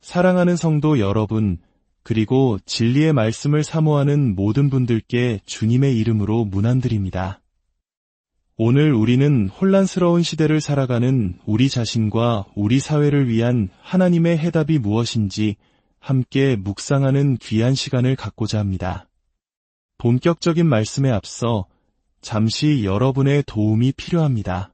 사랑하는 성도 여러분, 그리고 진리의 말씀을 사모하는 모든 분들께 주님의 이름으로 문안드립니다. 오늘 우리는 혼란스러운 시대를 살아가는 우리 자신과 우리 사회를 위한 하나님의 해답이 무엇인지 함께 묵상하는 귀한 시간을 갖고자 합니다. 본격적인 말씀에 앞서 잠시 여러분의 도움이 필요합니다.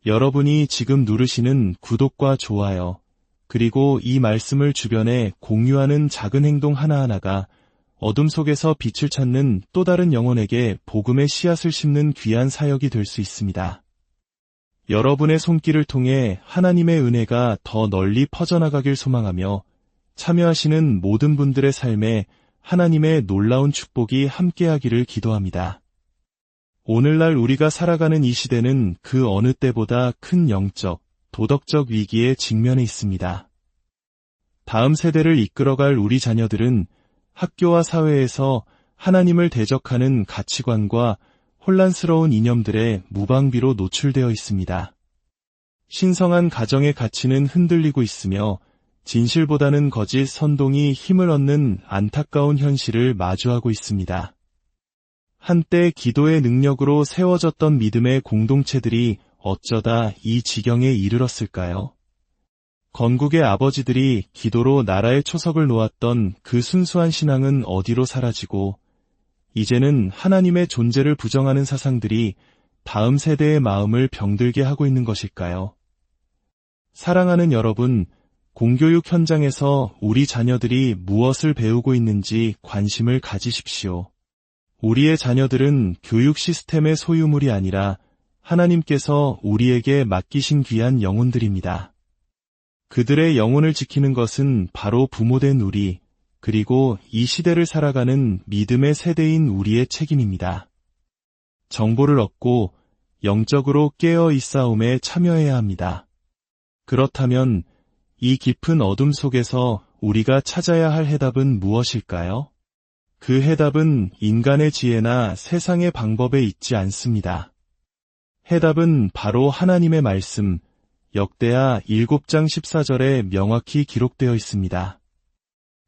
여러분이 지금 누르시는 구독과 좋아요, 그리고 이 말씀을 주변에 공유하는 작은 행동 하나하나가 어둠 속에서 빛을 찾는 또 다른 영혼에게 복음의 씨앗을 심는 귀한 사역이 될 수 있습니다. 여러분의 손길을 통해 하나님의 은혜가 더 널리 퍼져나가길 소망하며 참여하시는 모든 분들의 삶에 하나님의 놀라운 축복이 함께하기를 기도합니다. 오늘날 우리가 살아가는 이 시대는 그 어느 때보다 큰 영적, 도덕적 위기에 직면해 있습니다. 다음 세대를 이끌어갈 우리 자녀들은 학교와 사회에서 하나님을 대적하는 가치관과 혼란스러운 이념들의 무방비로 노출되어 있습니다. 신성한 가정의 가치는 흔들리고 있으며 진실보다는 거짓 선동이 힘을 얻는 안타까운 현실을 마주하고 있습니다. 한때 기도의 능력으로 세워졌던 믿음의 공동체들이 어쩌다 이 지경에 이르렀을까요? 건국의 아버지들이 기도로 나라의 초석을 놓았던 그 순수한 신앙은 어디로 사라지고 이제는 하나님의 존재를 부정하는 사상들이 다음 세대의 마음을 병들게 하고 있는 것일까요? 사랑하는 여러분, 공교육 현장에서 우리 자녀들이 무엇을 배우고 있는지 관심을 가지십시오. 우리의 자녀들은 교육 시스템의 소유물이 아니라 하나님께서 우리에게 맡기신 귀한 영혼들입니다. 그들의 영혼을 지키는 것은 바로 부모된 우리, 그리고 이 시대를 살아가는 믿음의 세대인 우리의 책임입니다. 정보를 얻고 영적으로 깨어 있사옴에 참여해야 합니다. 그렇다면 이 깊은 어둠 속에서 우리가 찾아야 할 해답은 무엇일까요? 그 해답은 인간의 지혜나 세상의 방법에 있지 않습니다. 해답은 바로 하나님의 말씀, 역대하 7장 14절에 명확히 기록되어 있습니다.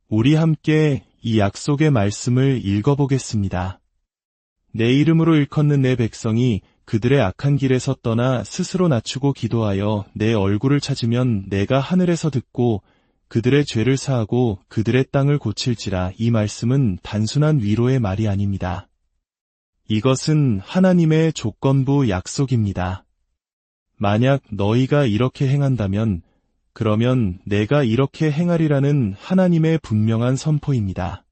우리 함께 이 약속의 말씀을 읽어보겠습니다. 내 이름으로 일컫는 내 백성이 그들의 악한 길에서 떠나 스스로 낮추고 기도하여 내 얼굴을 찾으면 내가 하늘에서 듣고 그들의 죄를 사하고 그들의 땅을 고칠지라. 이 말씀은 단순한 위로의 말이 아닙니다. 이것은 하나님의 조건부 약속입니다. 만약 너희가 이렇게 행한다면 그러면 내가 이렇게 행하리라는 하나님의 분명한 선포입니다.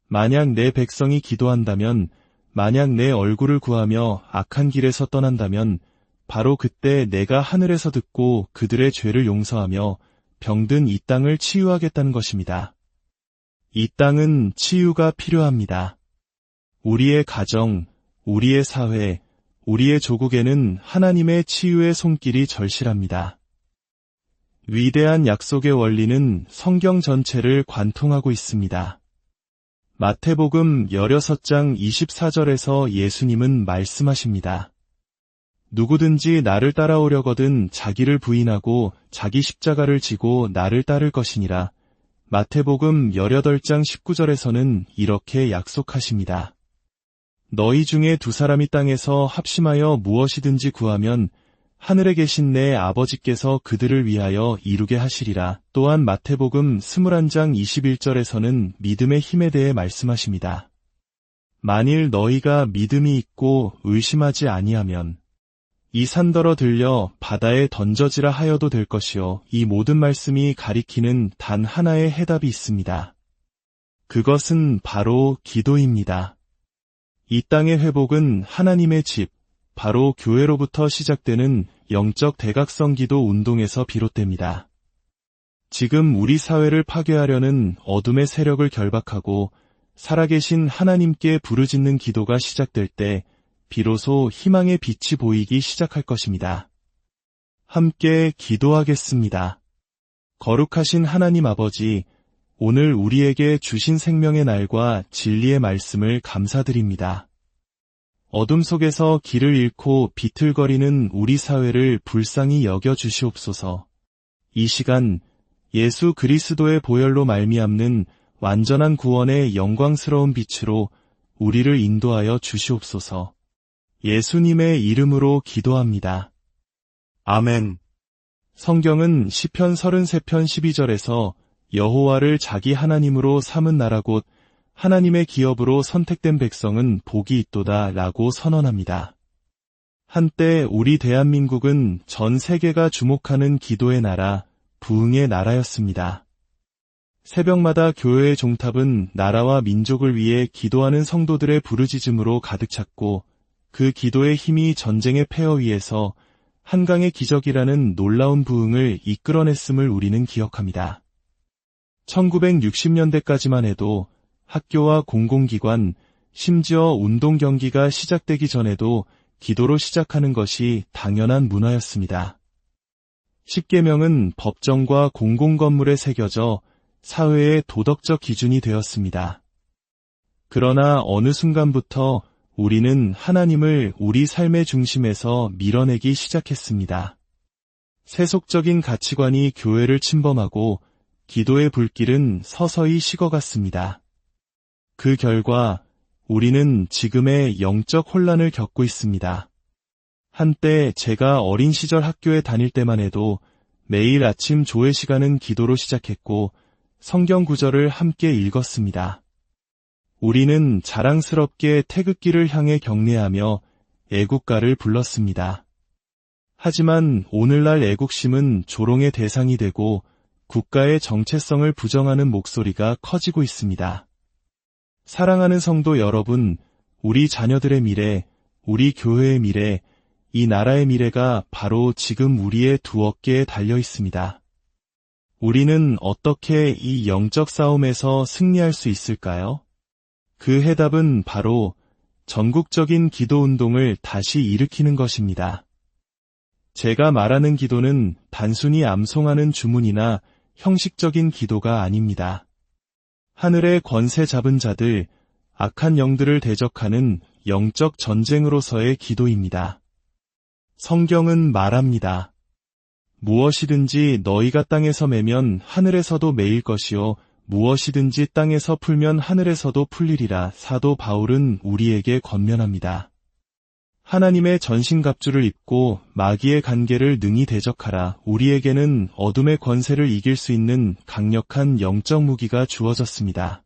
만약 내 백성이 기도한다면, 만약 내 얼굴을 구하며 악한 길에서 떠난다면 바로 그때 내가 하늘에서 듣고 그들의 죄를 용서하며 병든 이 땅을 치유하겠다는 것입니다. 이 땅은 치유가 필요합니다. 우리의 가정, 우리의 사회, 우리의 조국에는 하나님의 치유의 손길이 절실합니다. 위대한 약속의 원리는 성경 전체를 관통하고 있습니다. 마태복음 16장 24절에서 예수님은 말씀하십니다. 누구든지 나를 따라오려거든 자기를 부인하고 자기 십자가를 지고 나를 따를 것이니라. 마태복음 18장 19절에서는 이렇게 약속하십니다. 너희 중에 두 사람이 땅에서 합심하여 무엇이든지 구하면 하늘에 계신 내 아버지께서 그들을 위하여 이루게 하시리라. 또한 마태복음 21장 21절에서는 믿음의 힘에 대해 말씀하십니다. 만일 너희가 믿음이 있고 의심하지 아니하면 이 산더러 들려 바다에 던져지라 하여도 될 것이요. 이 모든 말씀이 가리키는 단 하나의 해답이 있습니다. 그것은 바로 기도입니다. 이 땅의 회복은 하나님의 집, 바로 교회로부터 시작되는 영적 대각성 기도 운동에서 비롯됩니다. 지금 우리 사회를 파괴하려는 어둠의 세력을 결박하고 살아계신 하나님께 부르짖는 기도가 시작될 때 비로소 희망의 빛이 보이기 시작할 것입니다. 함께 기도하겠습니다. 거룩하신 하나님 아버지, 오늘 우리에게 주신 생명의 날과 진리의 말씀을 감사드립니다. 어둠 속에서 길을 잃고 비틀거리는 우리 사회를 불쌍히 여겨 주시옵소서. 이 시간 예수 그리스도의 보혈로 말미암는 완전한 구원의 영광스러운 빛으로 우리를 인도하여 주시옵소서. 예수님의 이름으로 기도합니다. 아멘. 성경은 시편 33편 12절에서 여호와를 자기 하나님으로 삼은 나라 곧 하나님의 기업으로 선택된 백성은 복이 있도다 라고 선언합니다. 한때 우리 대한민국은 전 세계가 주목하는 기도의 나라, 부흥의 나라였습니다. 새벽마다 교회의 종탑은 나라와 민족을 위해 기도하는 성도들의 부르짖음으로 가득 찼고 그 기도의 힘이 전쟁의 폐허 위에서 한강의 기적이라는 놀라운 부흥을 이끌어냈음을 우리는 기억합니다. 1960년대까지만 해도 학교와 공공기관, 심지어 운동 경기가 시작되기 전에도 기도로 시작하는 것이 당연한 문화였습니다. 십계명은 법정과 공공건물에 새겨져 사회의 도덕적 기준이 되었습니다. 그러나 어느 순간부터 우리는 하나님을 우리 삶의 중심에서 밀어내기 시작했습니다. 세속적인 가치관이 교회를 침범하고 기도의 불길은 서서히 식어갔습니다. 그 결과 우리는 지금의 영적 혼란을 겪고 있습니다. 한때 제가 어린 시절 학교에 다닐 때만 해도 매일 아침 조회 시간은 기도로 시작했고 성경 구절을 함께 읽었습니다. 우리는 자랑스럽게 태극기를 향해 경례하며 애국가를 불렀습니다. 하지만 오늘날 애국심은 조롱의 대상이 되고 국가의 정체성을 부정하는 목소리가 커지고 있습니다. 사랑하는 성도 여러분, 우리 자녀들의 미래, 우리 교회의 미래, 이 나라의 미래가 바로 지금 우리의 두 어깨에 달려 있습니다. 우리는 어떻게 이 영적 싸움에서 승리할 수 있을까요? 그 해답은 바로 전국적인 기도 운동을 다시 일으키는 것입니다. 제가 말하는 기도는 단순히 암송하는 주문이나 형식적인 기도가 아닙니다. 하늘의 권세 잡은 자들, 악한 영들을 대적하는 영적 전쟁으로서의 기도입니다. 성경은 말합니다. 무엇이든지 너희가 땅에서 매면 하늘에서도 매일 것이요 무엇이든지 땅에서 풀면 하늘에서도 풀리리라. 사도 바울은 우리에게 권면합니다. 하나님의 전신갑주를 입고 마귀의 간계를 능히 대적하라. 우리에게는 어둠의 권세를 이길 수 있는 강력한 영적 무기가 주어졌습니다.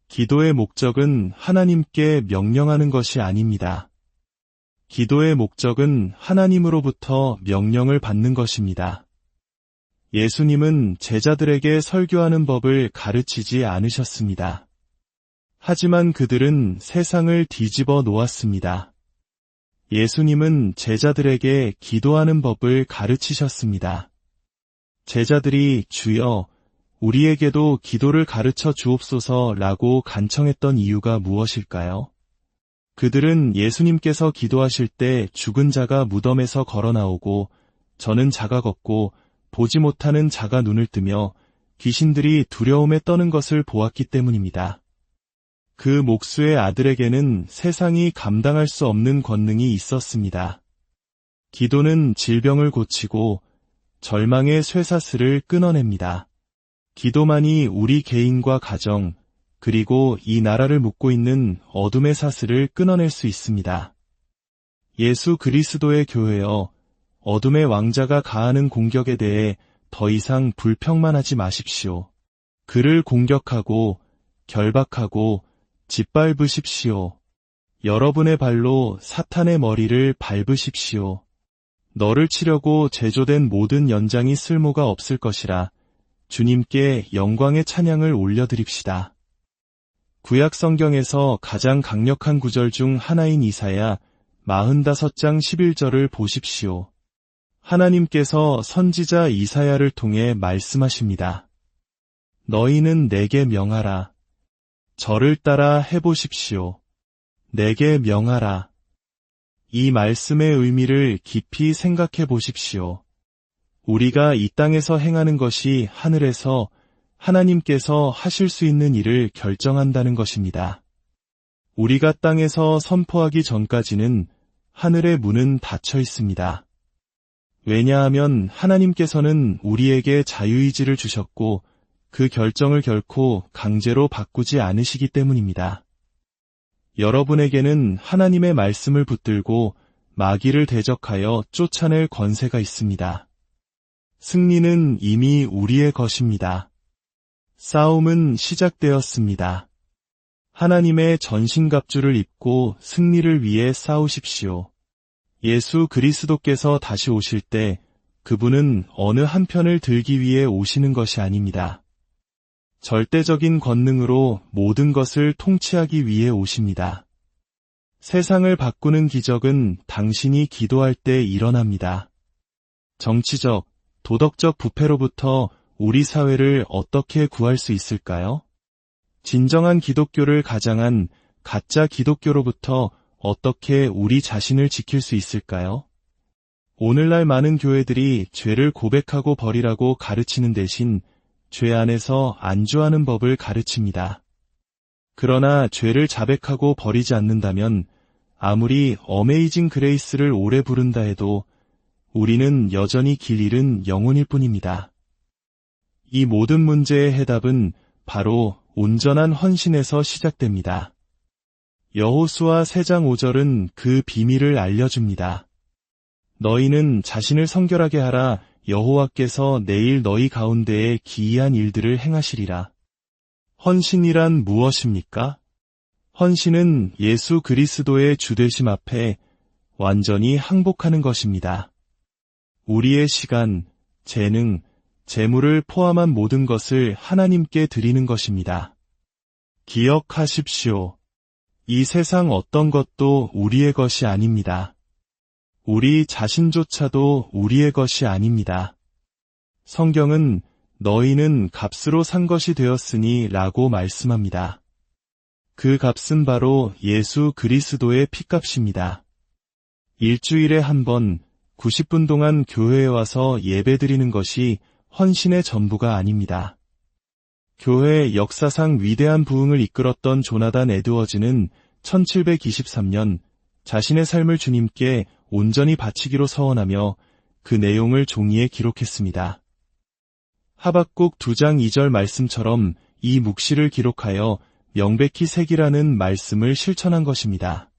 기도의 목적은 하나님께 명령하는 것이 아닙니다. 기도의 목적은 하나님으로부터 명령을 받는 것입니다. 예수님은 제자들에게 설교하는 법을 가르치지 않으셨습니다. 하지만 그들은 세상을 뒤집어 놓았습니다. 예수님은 제자들에게 기도하는 법을 가르치셨습니다. 제자들이 주여, 우리에게도 기도를 가르쳐 주옵소서라고 간청했던 이유가 무엇일까요? 그들은 예수님께서 기도하실 때 죽은 자가 무덤에서 걸어 나오고 저는 자가 걷고 보지 못하는 자가 눈을 뜨며 귀신들이 두려움에 떠는 것을 보았기 때문입니다. 그 목수의 아들에게는 세상이 감당할 수 없는 권능이 있었습니다. 기도는 질병을 고치고 절망의 쇠사슬을 끊어냅니다. 기도만이 우리 개인과 가정, 그리고 이 나라를 묶고 있는 어둠의 사슬을 끊어낼 수 있습니다. 예수 그리스도의 교회여, 어둠의 왕자가 가하는 공격에 대해 더 이상 불평만 하지 마십시오. 그를 공격하고 결박하고 짓밟으십시오. 여러분의 발로 사탄의 머리를 밟으십시오. 너를 치려고 제조된 모든 연장이 쓸모가 없을 것이라. 주님께 영광의 찬양을 올려드립시다. 구약 성경에서 가장 강력한 구절 중 하나인 이사야 45장 11절을 보십시오. 하나님께서 선지자 이사야를 통해 말씀하십니다. 너희는 내게 명하라. 저를 따라 해보십시오. 내게 명하라. 이 말씀의 의미를 깊이 생각해 보십시오. 우리가 이 땅에서 행하는 것이 하늘에서 하나님께서 하실 수 있는 일을 결정한다는 것입니다. 우리가 땅에서 선포하기 전까지는 하늘의 문은 닫혀 있습니다. 왜냐하면 하나님께서는 우리에게 자유의지를 주셨고 그 결정을 결코 강제로 바꾸지 않으시기 때문입니다. 여러분에게는 하나님의 말씀을 붙들고 마귀를 대적하여 쫓아낼 권세가 있습니다. 승리는 이미 우리의 것입니다. 싸움은 시작되었습니다. 하나님의 전신갑주를 입고 승리를 위해 싸우십시오. 예수 그리스도께서 다시 오실 때 그분은 어느 한 편을 들기 위해 오시는 것이 아닙니다. 절대적인 권능으로 모든 것을 통치하기 위해 오십니다. 세상을 바꾸는 기적은 당신이 기도할 때 일어납니다. 정치적, 도덕적 부패로부터 우리 사회를 어떻게 구할 수 있을까요? 진정한 기독교를 가장한 가짜 기독교로부터 어떻게 우리 자신을 지킬 수 있을까요? 오늘날 많은 교회들이 죄를 고백하고 버리라고 가르치는 대신 죄 안에서 안주하는 법을 가르칩니다. 그러나 죄를 자백하고 버리지 않는다면 아무리 어메이징 그레이스를 오래 부른다 해도 우리는 여전히 길 잃은 영혼일 뿐입니다. 이 모든 문제의 해답은 바로 온전한 헌신에서 시작됩니다. 여호수아 3장 5절은 그 비밀을 알려줍니다. 너희는 자신을 성결하게 하라. 여호와께서 내일 너희 가운데에 기이한 일들을 행하시리라. 헌신이란 무엇입니까? 헌신은 예수 그리스도의 주되심 앞에 완전히 항복하는 것입니다. 우리의 시간, 재능, 재물을 포함한 모든 것을 하나님께 드리는 것입니다. 기억하십시오. 이 세상 어떤 것도 우리의 것이 아닙니다. 우리 자신조차도 우리의 것이 아닙니다. 성경은 너희는 값으로 산 것이 되었으니 라고 말씀합니다. 그 값은 바로 예수 그리스도의 피값입니다. 일주일에 한 번 90분 동안 교회에 와서 예배드리는 것이 헌신의 전부가 아닙니다. 교회 역사상 위대한 부흥을 이끌었던 조나단 에드워즈는 1723년 자신의 삶을 주님께 온전히 바치기로 서원하며 그 내용을 종이에 기록했습니다. 하박국 2장 2절 말씀처럼 이 묵시를 기록하여 명백히 새기라는 말씀을 실천한 것입니다.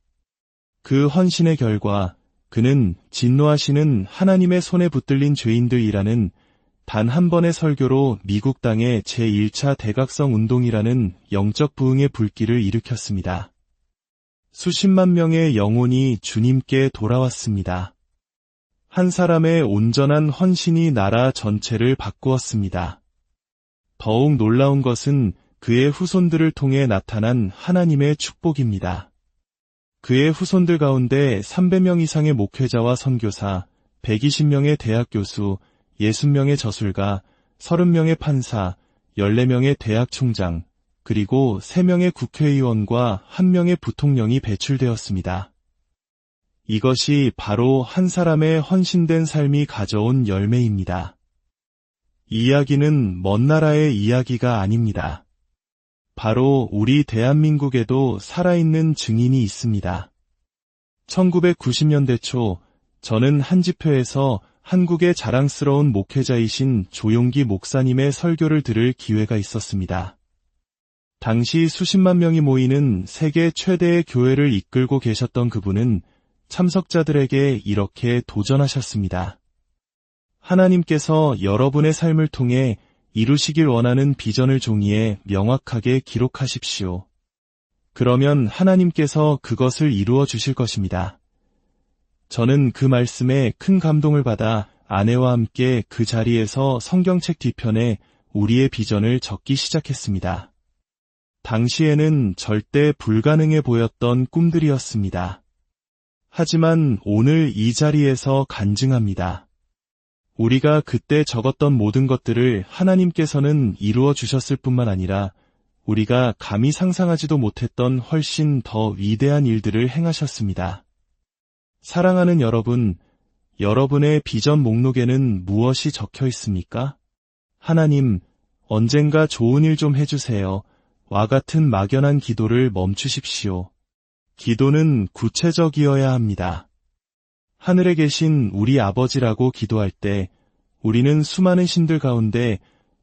그 헌신의 결과 그는 진노하시는 하나님의 손에 붙들린 죄인들이라는 단 한 번의 설교로 미국 땅의 제1차 대각성 운동이라는 영적 부흥의 불길을 일으켰습니다. 수십만 명의 영혼이 주님께 돌아왔습니다. 한 사람의 온전한 헌신이 나라 전체를 바꾸었습니다. 더욱 놀라운 것은 그의 후손들을 통해 나타난 하나님의 축복입니다. 그의 후손들 가운데 300명 이상의 목회자와 선교사, 120명의 대학 교수, 60명의 저술가, 30명의 판사, 14명의 대학 총장, 그리고 3명의 국회의원과 1명의 부통령이 배출되었습니다. 이것이 바로 한 사람의 헌신된 삶이 가져온 열매입니다. 이 이야기는 먼 나라의 이야기가 아닙니다. 바로 우리 대한민국에도 살아있는 증인이 있습니다. 1990년대 초 저는 한 집회에서 한국의 자랑스러운 목회자이신 조용기 목사님의 설교를 들을 기회가 있었습니다. 당시 수십만 명이 모이는 세계 최대의 교회를 이끌고 계셨던 그분은 참석자들에게 이렇게 도전하셨습니다. 하나님께서 여러분의 삶을 통해 이루시길 원하는 비전을 종이에 명확하게 기록하십시오. 그러면 하나님께서 그것을 이루어 주실 것입니다. 저는 그 말씀에 큰 감동을 받아 아내와 함께 그 자리에서 성경책 뒤편에 우리의 비전을 적기 시작했습니다. 당시에는 절대 불가능해 보였던 꿈들이었습니다. 하지만 오늘 이 자리에서 간증합니다. 우리가 그때 적었던 모든 것들을 하나님께서는 이루어 주셨을 뿐만 아니라 우리가 감히 상상하지도 못했던 훨씬 더 위대한 일들을 행하셨습니다. 사랑하는 여러분, 여러분의 비전 목록에는 무엇이 적혀 있습니까? 하나님, 언젠가 좋은 일 좀 해주세요. 와 같은 막연한 기도를 멈추십시오. 기도는 구체적이어야 합니다. 하늘에 계신 우리 아버지라고 기도할 때 우리는 수많은 신들 가운데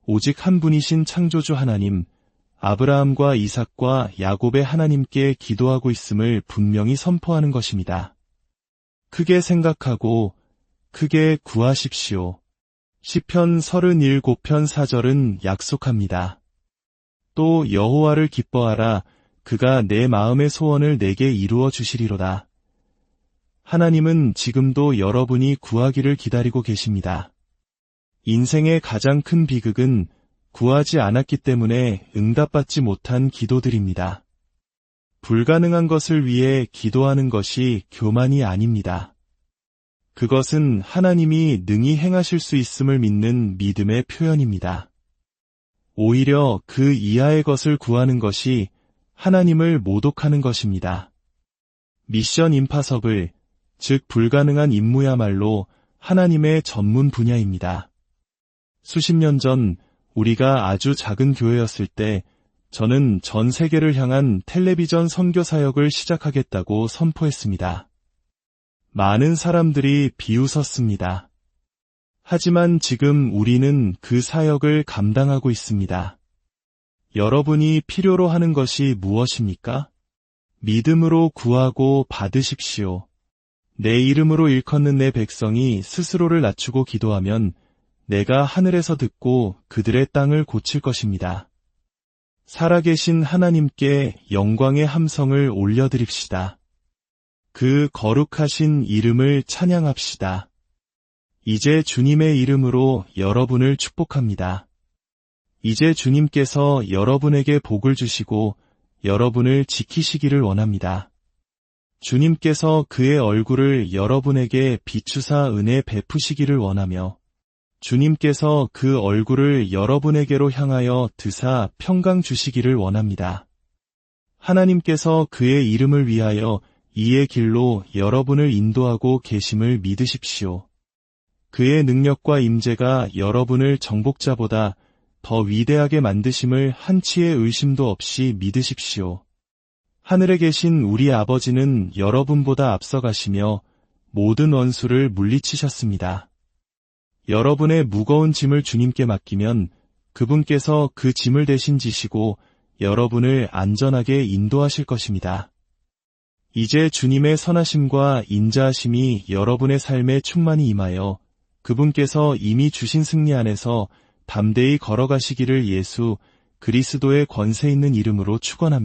오직 한 분이신 창조주 하나님, 아브라함과 이삭과 야곱의 하나님께 기도하고 있음을 분명히 선포하는 것입니다. 크게 생각하고 크게 구하십시오. 시편 37편 4절은 약속합니다. 또 여호와를 기뻐하라. 그가 내 마음의 소원을 내게 이루어 주시리로다. 하나님은 지금도 여러분이 구하기를 기다리고 계십니다. 인생의 가장 큰 비극은 구하지 않았기 때문에 응답받지 못한 기도들입니다. 불가능한 것을 위해 기도하는 것이 교만이 아닙니다. 그것은 하나님이 능히 행하실 수 있음을 믿는 믿음의 표현입니다. 오히려 그 이하의 것을 구하는 것이 하나님을 모독하는 것입니다. 미션 임파서블, 즉 불가능한 임무야말로 하나님의 전문 분야입니다. 수십 년 전 우리가 아주 작은 교회였을 때 저는 전 세계를 향한 텔레비전 선교 사역을 시작하겠다고 선포했습니다. 많은 사람들이 비웃었습니다. 하지만 지금 우리는 그 사역을 감당하고 있습니다. 여러분이 필요로 하는 것이 무엇입니까? 믿음으로 구하고 받으십시오. 내 이름으로 일컫는 내 백성이 스스로를 낮추고 기도하면 내가 하늘에서 듣고 그들의 땅을 고칠 것입니다. 살아계신 하나님께 영광의 함성을 올려드립시다. 그 거룩하신 이름을 찬양합시다. 이제 주님의 이름으로 여러분을 축복합니다. 이제 주님께서 여러분에게 복을 주시고 여러분을 지키시기를 원합니다. 주님께서 그의 얼굴을 여러분에게 비추사 은혜 베푸시기를 원하며 주님께서 그 얼굴을 여러분에게로 향하여 드사 평강 주시기를 원합니다. 하나님께서 그의 이름을 위하여 이의 길로 여러분을 인도하고 계심을 믿으십시오. 그의 능력과 임재가 여러분을 정복자보다 더 위대하게 만드심을 한치의 의심도 없이 믿으십시오. 하늘에 계신 우리 아버지는 여러분보다 앞서가시며 모든 원수를 물리치셨습니다. 여러분의 무거운 짐을 주님께 맡기면 그분께서 그 짐을 대신 지시고 여러분을 안전하게 인도하실 것입니다. 이제 주님의 선하심과 인자하심이 여러분의 삶에 충만히 임하여 그분께서 이미 주신 승리 안에서 담대히 걸어가시기를 예수 그리스도의 권세 있는 이름으로 축원합니다.